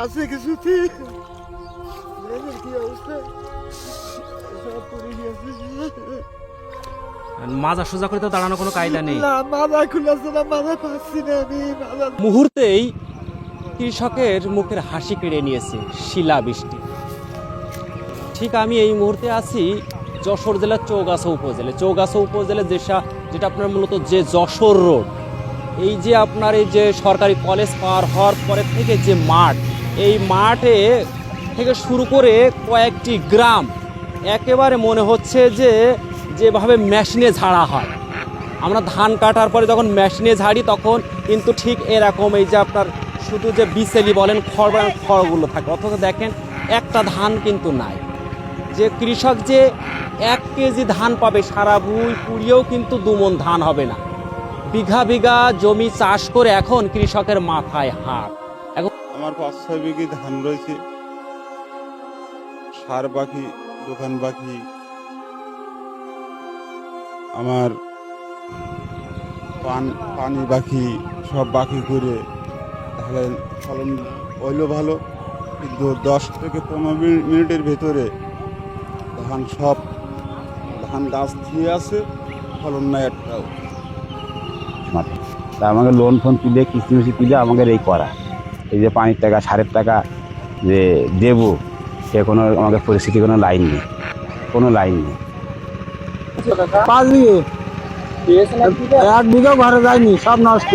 আছে কিছুতে কি অবস্থা সব পড়ে গেছে। মাজা সোজা করে তো দাঁড়ানো কোনো কায়দা নেই। না মাথা খুলেছে না, মাথা পাচ্ছি না আমি মাথা। মুহূর্তেই কৃষকের মুখের হাসি কেড়ে নিয়েছে শিলাবৃষ্টি। ঠিক আমি এই মুহূর্তে আছি যশোর জেলার চৌগাছা উপজেলা যেটা আপনার মূলত যে যশোর রোড, এই যে আপনার এই যে সরকারি কলেজ পার হওয়ার পরে থেকে যে মাঠ, এই মাঠে থেকে শুরু করে কয়েকটি গ্রাম একেবারে মনে হচ্ছে যে যেভাবে মেশিনে ঝাড়া হয়। আমরা ধান কাটার পরে যখন মেশিনে ঝাড়ি তখন কিন্তু ঠিক এরকম এই যে আপনার শুধু যে বিচেলি বলেন খড়গুলো থাকে, অথচ দেখেন একটা ধান কিন্তু নাই। যে কৃষক যে 1 কেজি ধান পাবে সারা ভুঁই পুড়িয়েও কিন্তু 2 মণ ধান হবে না। বিঘা বিঘা জমি চাষ করে এখন কৃষকের মাথায় হাত। এখন আমার 5-6 বিঘি ধান রয়েছে, সার বাকি, দোকান বাকি, আমার পানি বাকি, সব বাকি করে তাহলে ফলন হইলো ভালো, কিন্তু 10 থেকে 15 মিনিটের ভেতরে ধান গাছ দিয়ে আছে, ফলন নাই একটাও। তা আমাকে লোন ফোন তুলে কিস্তি মিস্তি তুলে আমাকে এই করা, এই যে পানির টাকা সারের টাকা যে দেবো সে কোনো আমাকে পরিস্থিতি কোনো লাইন নেই। 5 বিঘে 1 বিঘা ঘরে যায়নি, সব নষ্ট।